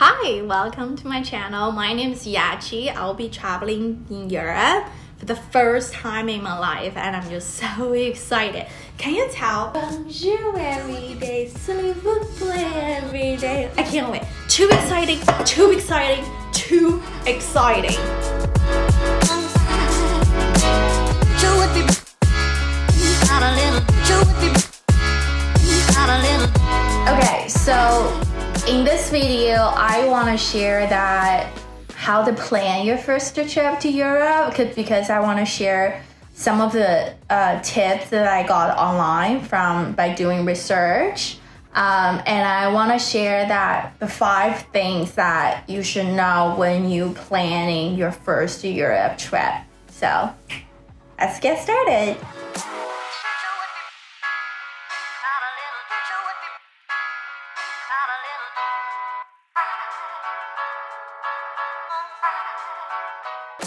Hi, welcome to my channel. My name is Yachi. I'll be traveling in Europe for the first time in my life and I'm just so excited. Can you tell? Bonjour every day, s'il vous plaît every day. I can't wait. Too exciting, too exciting, too exciting. Okay, so in this video, I want to share that how to plan your first trip to Europe because I want to share some of the tips that I got online by doing research. And I want to share that the 5 things that you should know when you planning your first Europe trip. So let's get started.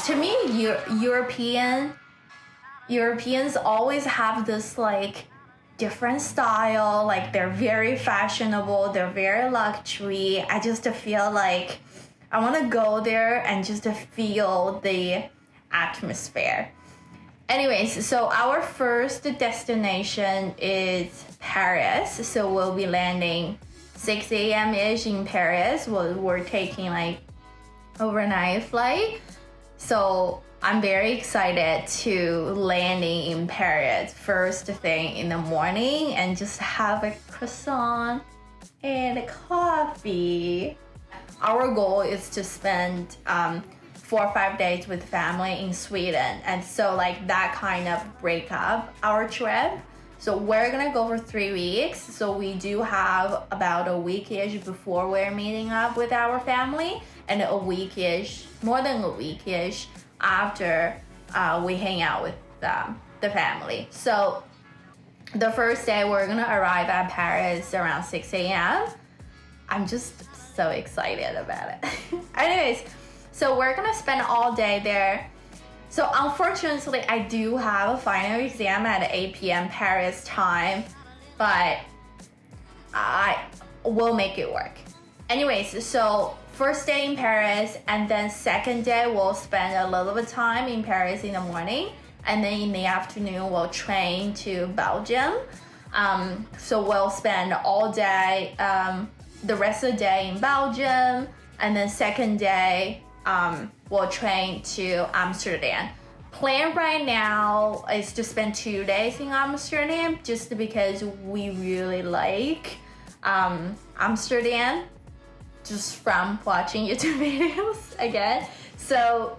To me, Europeans always have this like different style, like they're very fashionable, they're very luxury. I just feel like I want to go there and just feel the atmosphere. Anyways, so our first destination is Paris. So we'll be landing 6 a.m.-ish in Paris. We're taking like overnight flight. So I'm very excited to landing in Paris first thing in the morning and just have a croissant and a coffee. Our goal is to spend 4 or 5 days with family in Sweden, and so like that kind of break up our trip. So we're gonna go for 3 weeks. So we do have about a week-ish before we're meeting up with our family, and a week-ish, more than a week-ish after we hang out with the family. So the first day we're gonna arrive at Paris around 6 a.m. I'm just so excited about it. Anyways, so we're gonna spend all day there. So unfortunately, I do have a final exam at 8 p.m. Paris time, but I will make it work. Anyways, so first day in Paris, and then second day we'll spend a little bit of time in Paris in the morning, and then in the afternoon we'll train to Belgium. So we'll spend all day, the rest of the day in Belgium, and then second day we'll train to Amsterdam. Plan right now is to spend 2 days in Amsterdam just because we really like Amsterdam, just from watching YouTube videos again. So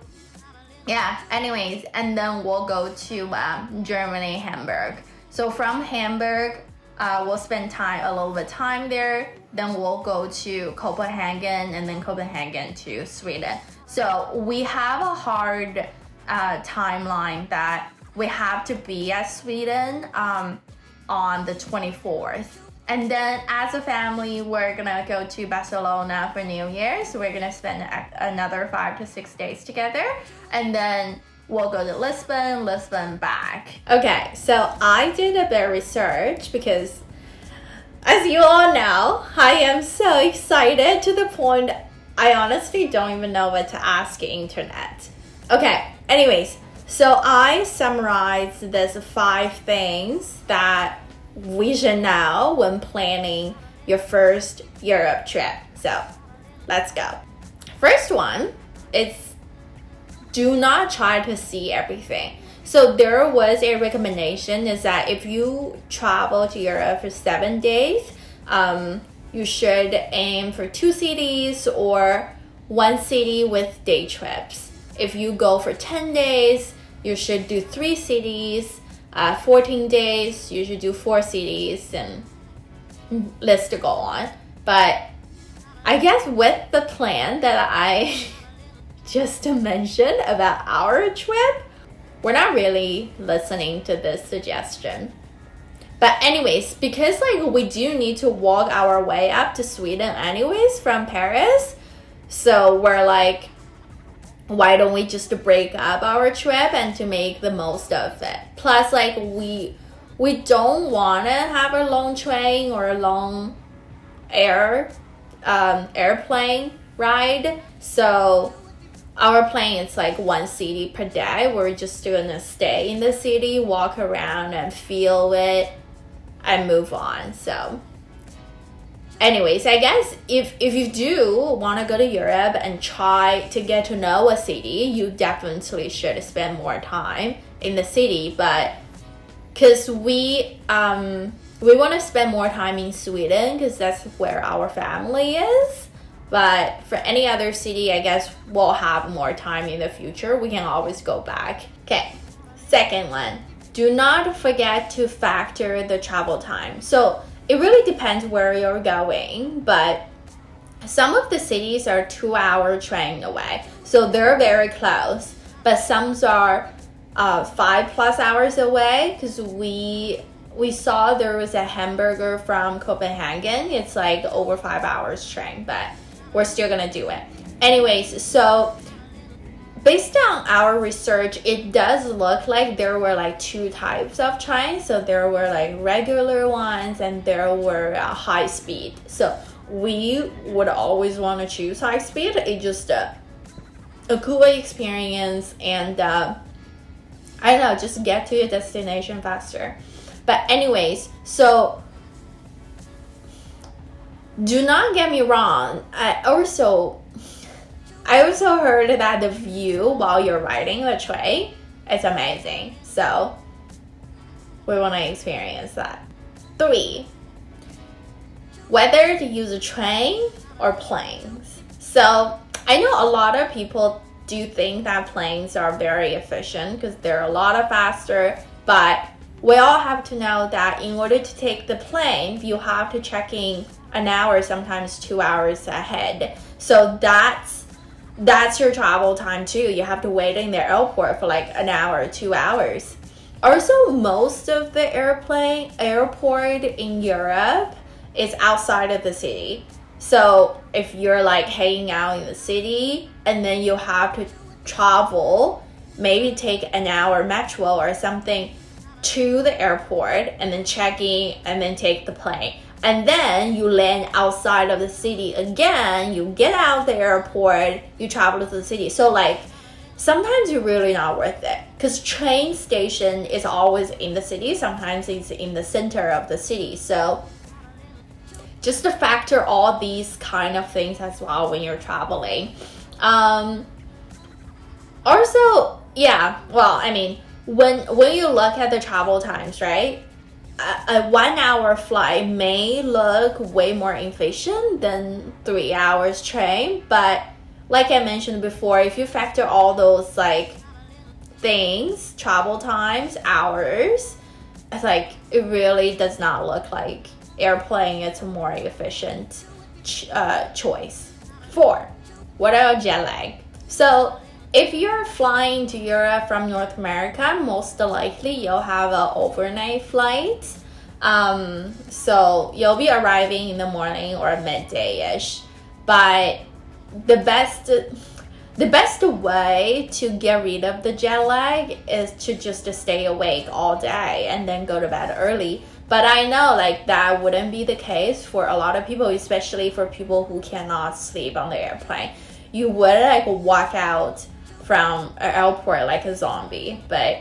yeah, anyways, and then we'll go to Germany, Hamburg. So from Hamburg, we'll spend a little bit of time there. Then we'll go to Copenhagen, and then Copenhagen to Sweden. So we have a hard timeline that we have to be at Sweden on the 24th. And then as a family, we're gonna go to Barcelona for New Year. So we're gonna spend another 5 to 6 days together. And then we'll go to Lisbon back. Okay, so I did a bit of research because as you all know, I am so excited to the point I honestly don't even know what to ask the internet. Okay, anyways, so I summarized these 5 things that we should know when planning your first Europe trip. So let's go. First one is do not try to see everything. So there was a recommendation is that if you travel to Europe for 7 days, you should aim for 2 cities or 1 city with day trips. If you go for 10 days, you should do 3 cities. 14 days, you should do 4 cities, and list to go on. But I guess with the plan that I just mentioned about our trip, we're not really listening to this suggestion. But anyways, because like we do need to walk our way up to Sweden anyways from Paris, so we're like, why don't we just break up our trip and to make the most of it? Plus, like we don't want to have a long train or a long airplane ride. So our plan is like one city per day. We're just gonna stay in the city, walk around and feel it and move on. So anyways, I guess if you do want to go to Europe and try to get to know a city, you definitely should spend more time in the city. But because we want to spend more time in Sweden because that's where our family is. But for any other city, I guess we'll have more time in the future. We can always go back. Okay, second one. Do not forget to factor the travel time. So it really depends where you're going, but some of the cities are 2-hour train away. So they're very close, but some are 5+ hours away because we saw there was a hamburger from Copenhagen. It's like over 5 hours train, but we're still gonna do it. Anyways, so based on our research, it does look like there were like 2 types of trains. So there were like regular ones and there were high speed. So we would always want to choose high speed. It's just a cool experience and I don't know, just get to your destination faster. But anyways, so do not get me wrong. I also heard that the view while you're riding the train is amazing. So we want to experience that. 3, whether to use a train or planes. So I know a lot of people do think that planes are very efficient because they're a lot faster, but we all have to know that in order to take the plane, you have to check in an hour, sometimes 2 hours ahead. So that's your travel time too. You have to wait in the airport for like an hour, 2 hours. Also, most of the airport in Europe is outside of the city. So if you're like hanging out in the city and then you have to travel, maybe take an hour metro or something to the airport and then check in and then take the plane. And then you land outside of the city again, you get out the airport, you travel to the city. So like sometimes you're really not worth it because train station is always in the city. Sometimes it's in the center of the city. So just to factor all these kind of things as well when you're traveling. Also, yeah, well, I mean, when you look at the travel times, right? A 1 hour flight may look way more efficient than 3 hours train, but like I mentioned before, if you factor all those like things, travel times, hours, it's like it really does not look like airplane. It's a more efficient choice. 4, what about jet lag? So if you're flying to Europe from North America, most likely you'll have an overnight flight. So you'll be arriving in the morning or midday-ish. But the best way to get rid of the jet lag is to just stay awake all day and then go to bed early. But I know like that wouldn't be the case for a lot of people, especially for people who cannot sleep on the airplane. You would like walk out from an airport like a zombie. But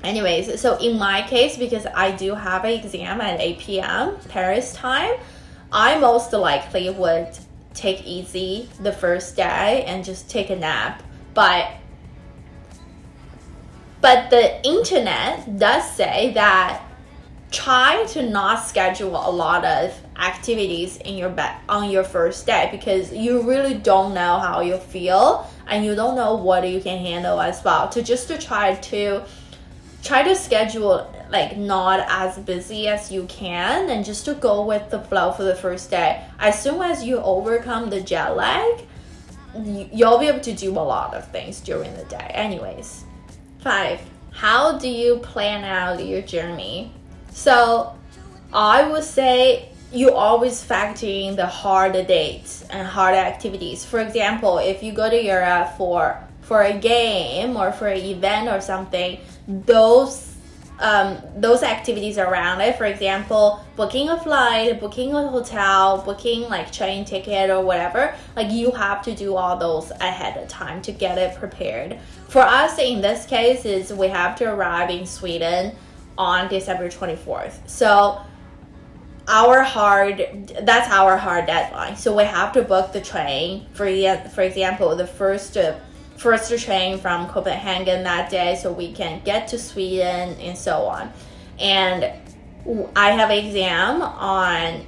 anyways, so in my case, because I do have an exam at 8 p.m. Paris time, I most likely would take easy the first day and just take a nap. But the internet does say that try to not schedule a lot of activities in your bed on your first day because you really don't know how you feel and you don't know what you can handle as well. To try to schedule like not as busy as you can and just to go with the flow for the first day. As soon as you overcome the jet lag, you'll be able to do a lot of things during the day. Anyways, 5, how do you plan out your journey? So I would say you always factor in the hard dates and hard activities. For example, if you go to Europe for a game or for an event or something, those those activities around it. For example, booking a flight, booking a hotel, booking like train ticket or whatever. Like you have to do all those ahead of time to get it prepared. For us in this case is we have to arrive in Sweden on December 24th. So that's our hard deadline. So we have to book the train. For example, the first train from Copenhagen that day, so we can get to Sweden and so on. And I have an exam on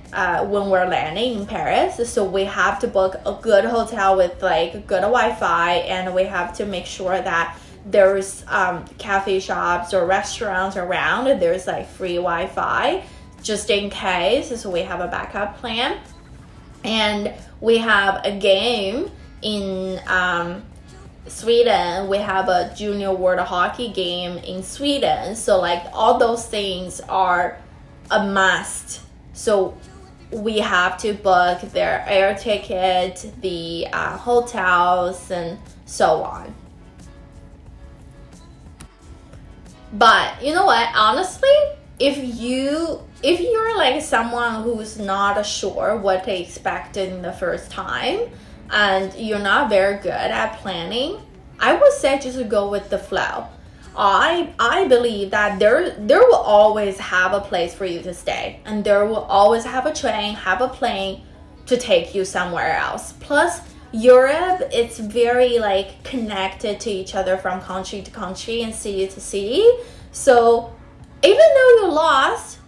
when we're landing in Paris, so we have to book a good hotel with like good Wi-Fi, and we have to make sure that there's cafe shops or restaurants around, and there's like free Wi-Fi just in case, so we have a backup plan. And we have a game in Sweden. We have a junior world hockey game in Sweden, so like all those things are a must. So we have to book their air ticket, the hotels, and so on. But you know what, honestly, if you're like someone who's not sure what to expect in the first time and you're not very good at planning, I would say just go with the flow. I believe that there will always have a place for you to stay, and there will always have a train, have a plane to take you somewhere else. Plus Europe, it's very like connected to each other from country to country and city to city. So even though you're lost,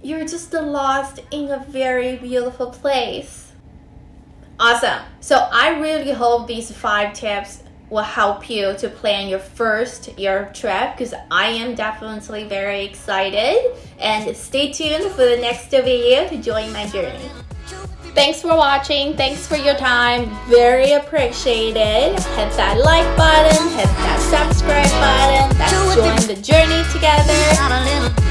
you're just lost in a very beautiful place. Awesome. So I really hope these 5 tips will help you to plan your first Europe trip, because I am definitely very excited. And stay tuned for the next video to join my journey. Thanks for watching. Thanks for your time. Very appreciated. Hit that like button. Hit that subscribe button. Let's join the journey together.